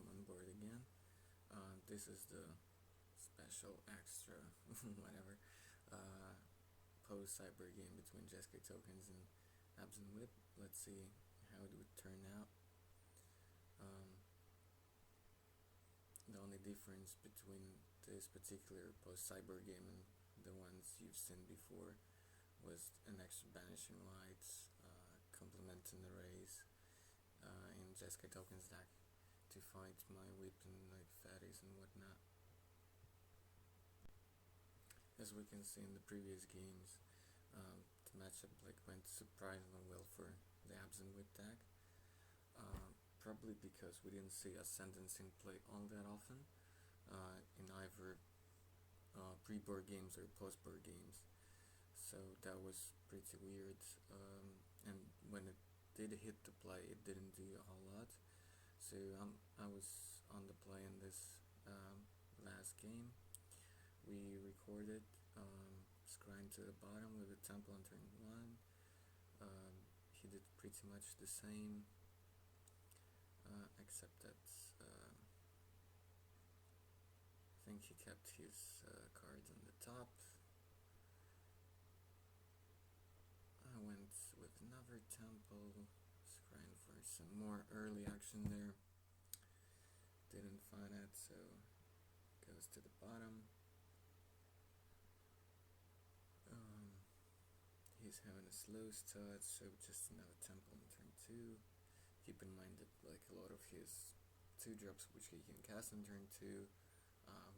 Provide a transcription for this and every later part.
welcome on board again. This is the special extra, whatever, post-cyber game between Jeskai tokens and Abzan Whip. Let's see how it would turn out. The only difference between this particular post-cyber game and the ones you've seen before was an extra banishing lights, complementing the rays in Jeskai tokens deck to fight my whip and like fatties and whatnot. As we can see in the previous games, the matchup went surprisingly well for the Abzan whip deck. Probably because we didn't see Ascendancy in play all that often in either pre-board games or post-board games. So that was pretty weird, and when it did hit the play, it didn't do a whole lot. So I was on the play in this last game. We recorded scrying to the bottom with the temple on turn 1. He did pretty much the same, except that I think he kept his cards on the top. I went with another temple, scrying for some more early action there. Didn't find it, so goes to the bottom. He's having a slow start, so just another temple on turn 2. Keep in mind that a lot of his 2-drops which he can cast on turn 2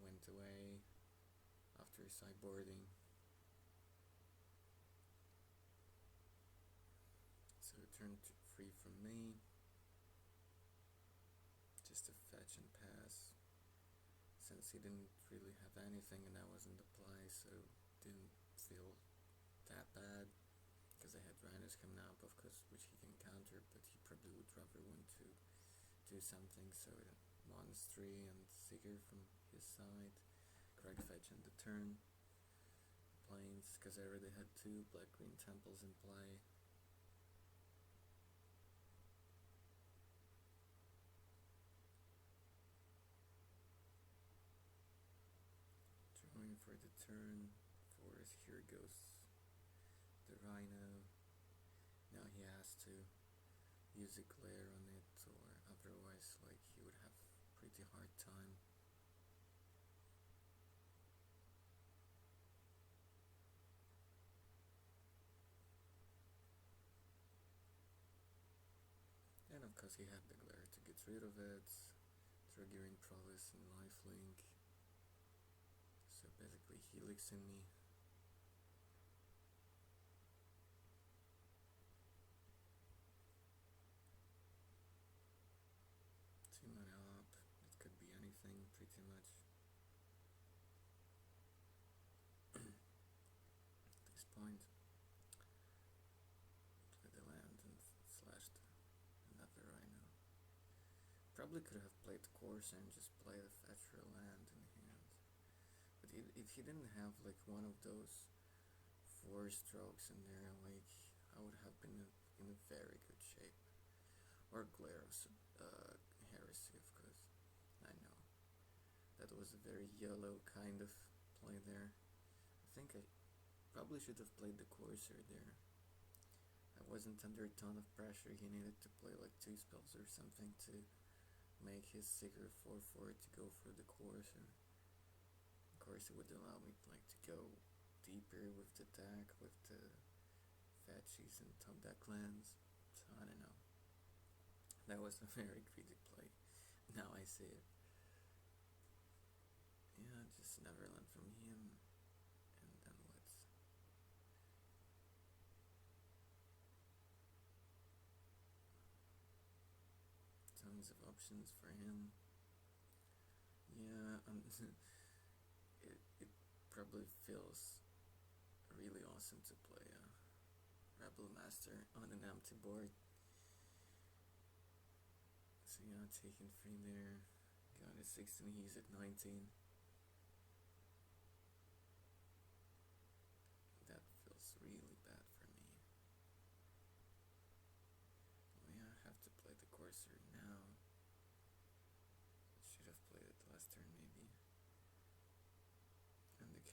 went away after sideboarding. So turn 3 from me, just a fetch and pass, since he didn't really have anything and I wasn't the play, so didn't feel that bad, because I had Rhinos coming up, of course, which he can counter, but he probably would rather want to do something. So -3 and Seeker from his side, correct fetch on the turn, planes, because I already had 2 black-green temples in play. Drawing for the turn, forest, here goes the Rhino. Now he has to use a glare on it, or otherwise he would have a pretty hard time. And of course he had the glare to get rid of it, triggering Prowess and Lifelink. So basically helixing me. 2 mana up, it could be anything pretty much. At this point, play the land and slashed another Rhino. Probably could have played the Corsair and just played a fetch or land in hand. But if he didn't have one of those 4 strokes in there, I would have been in a very good shape. Or Glare of Heresy, of course. I know. That was a very yellow kind of play there. I think I probably should have played the Corsair there. I wasn't under a ton of pressure. He needed to play 2 spells or something to make his Seeker 4/4 to go for the Corsair. Of course, it would allow me to go deeper with the deck, with the fetchies and top deck lands. So I don't know. That was a very greedy play. Now I see it. Yeah, just never learn from him. And then what? Tons of options for him. Yeah, it probably feels really awesome to play a Rebel Master on an empty board. So yeah, taking 3 there, got a 16, he's at 19. That feels really bad for me. Oh yeah, I have to play the Corsair now.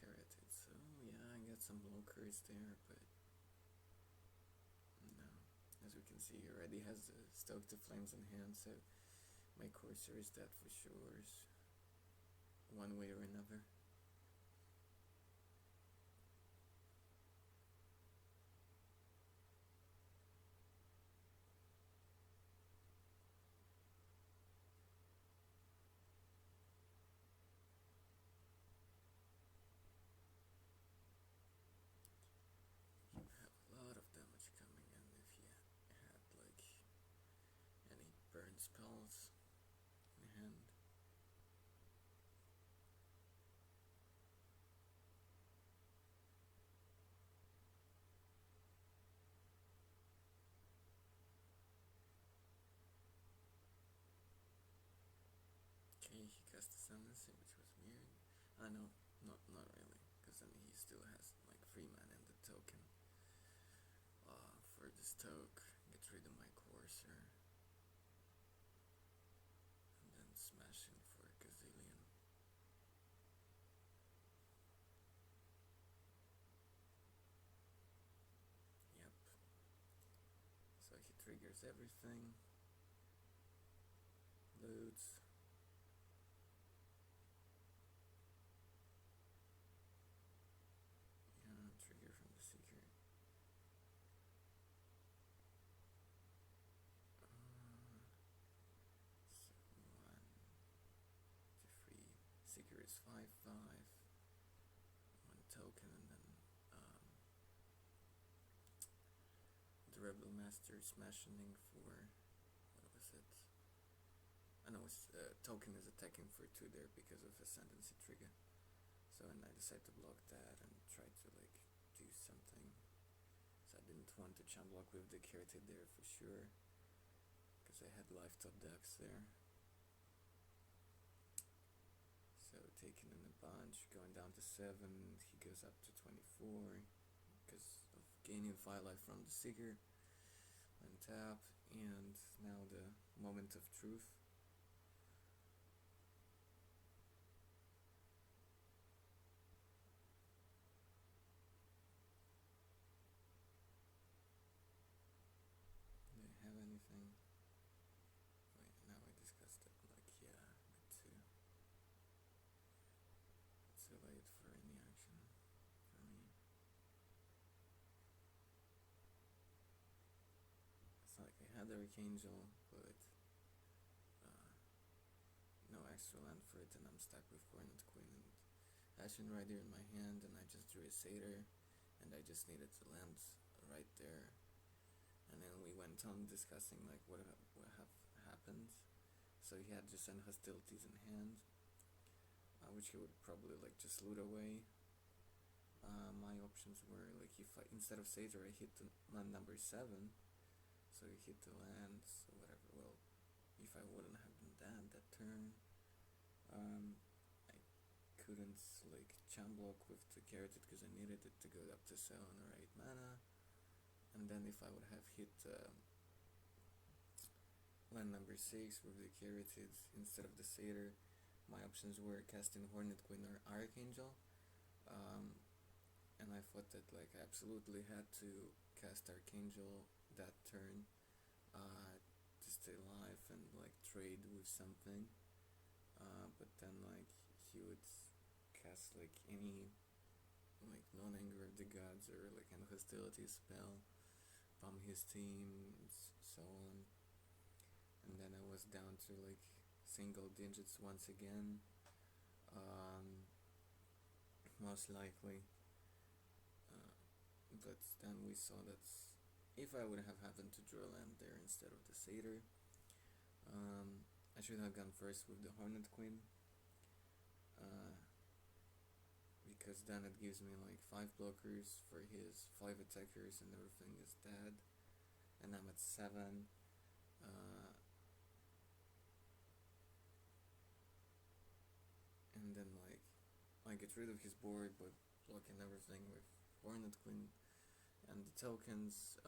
Keratin. So yeah, I got some blockers there, but no. As we can see, he already has the Stoke the Flames in hand, so my Corsair is dead for sure, one way or another. You have a lot of damage coming in if you had like any burn spells in hand. Okay, he cast Ascendancy, which was weird. No, not really, because then he still has like 3 mana in the token. For this toke, get rid of my Corsair, and then smashing for a gazillion. Yep. So he triggers everything. Loots. Yeah, trigger from the Seeker. So 1, 2, 3. Seeker is 5/5. 1 token, and then the Rebel Master smashing for, what was it? I know token is attacking for 2 there because of Ascendancy trigger. So and I decided to block that and try to like do something. So I didn't want to chum block with the Keratin there for sure, because I had life top decks there. So taking in a bunch, going down to 7, he goes up to 24 because of gaining 5 life from the Seeker. Untap, and now the moment of truth. Do I have anything? Wait, now I discussed it. Like, yeah, but too late for any action for me. It's like I had Archangel, but no extra land for it, and I'm stuck with Hornet Queen and Ashen Rider in my hand, and I just drew a Satyr, and I just needed to land right there. And then we went on discussing like what have happened. So he had just send hostilities in hand, which he would probably like just loot away. My options were like, if I, instead of Satyr, I hit the land number 7, so he hit the land, so whatever. Well, if I wouldn't have done that turn, I couldn't like chum block with the Keratin because I needed it to go up to 7 or 8 mana. And then if I would have hit land number 6 with the Keratin instead of the Satyr, my options were casting Hornet Queen or Archangel. And I thought that like I absolutely had to cast Archangel that turn to stay alive and like trade with something. But then like he would cast like any like non-anger of the gods or like an hostility spell, bomb his team, so on. And then I was down to like single digits once again, most likely. But then we saw that if I would have happened to draw land there instead of the Satyr, I should have gone first with the Hornet Queen, because then it gives me like 5 blockers for his 5 attackers and everything is dead, and I'm at 7. And then like I get rid of his board by blocking everything with Hornet Queen and the tokens.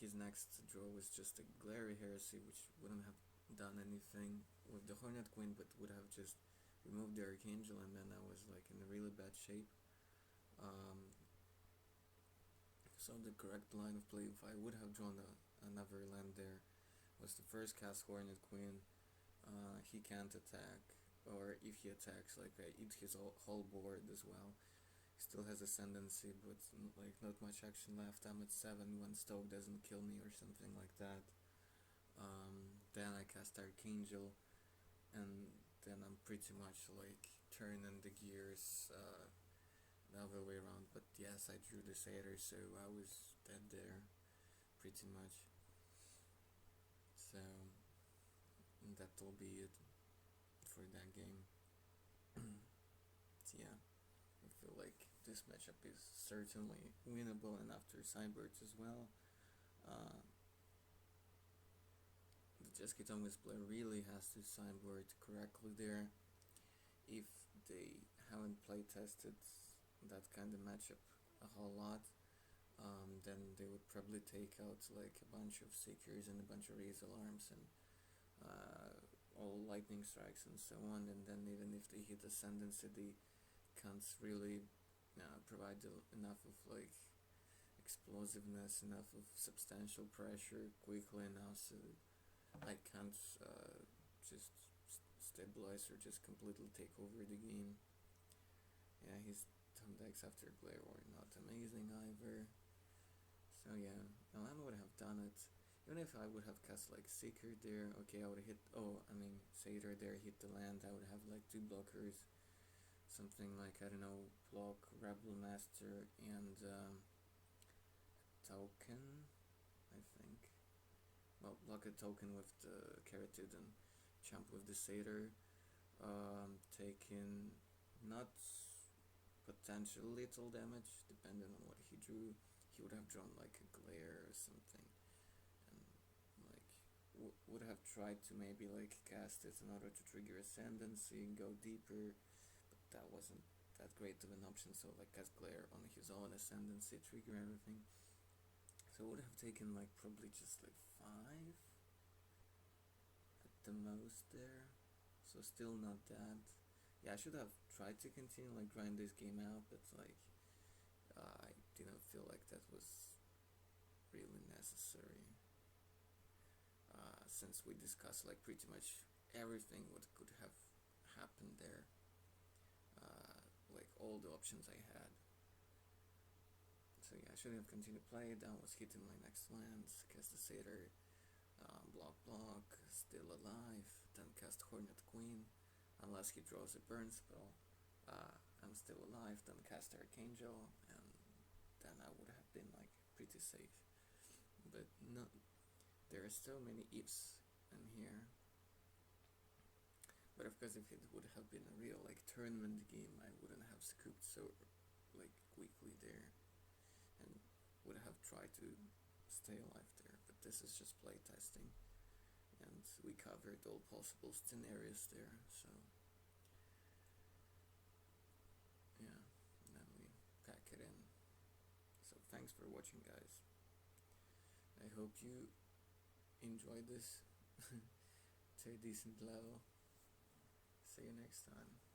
His next draw was just a Glary Heresy, which wouldn't have done anything with the Hornet Queen, but would have just removed the Archangel, and then I was like in a really bad shape. So the correct line of play, if I would have drawn another land there, was to first cast Hornet Queen. He can't attack, or if he attacks, like I eat his whole board as well. He still has Ascendancy, but like not much action left. I'm at 7 when Stoke doesn't kill me or something like that. Then I cast Archangel, and then I'm pretty much like turning the gears the other way around. But yes, I drew the Satyr, so I was dead there, pretty much. So that'll be it for that game. So yeah, I feel like this matchup is certainly winnable, and after sideboards as well. The Jeskai player really has to sideboard correctly there. If they haven't play tested that kind of matchup a whole lot, then they would probably take out like a bunch of Seekers and a bunch of Raise Alarms and all Lightning Strikes and so on, and then even if they hit Ascendancy, they can't really provide enough of like explosiveness, enough of substantial pressure quickly enough, so I can't just stabilize or just completely take over the game. Yeah, his Tom decks after Glare were not amazing either. So yeah, Alan would have done it. Even if I would have cast like Seeker there, okay, I would have hit, Satyr there, hit the land, I would have like 2 blockers. Something like, I don't know, block Rebel Master and token, I think. Well, block a token with the Carotid and jump with the Satyr. Taking not potential little damage, depending on what he drew. He would have drawn like a Glare or something, and like would have tried to maybe like cast it in order to trigger Ascendancy and go deeper, but that wasn't that great of an option, so like cast Glare on his own Ascendancy, trigger everything. So it would have taken like probably just like 5 at the most there, so still not that. Yeah, I should have tried to continue like grind this game out, but like I didn't feel like that was really necessary, since we discussed like pretty much everything what could have happened there, like all the options I had. So yeah, I should have continued to play. That was hitting my next lands, cast the Satyr, block, still alive, then cast Hornet Queen, unless he draws a burn spell. I'm still alive, then cast Archangel, and then I would have been like pretty safe. But no, there are so many ifs in here. But of course, if it would have been a real like tournament game, I wouldn't have scooped so like quickly there, and would have tried to stay alive there. But this is just play testing, and we covered all possible scenarios there. So yeah, and then we pack it in. So thanks for watching, guys. I hope you enjoyed this to a decent level. See you next time.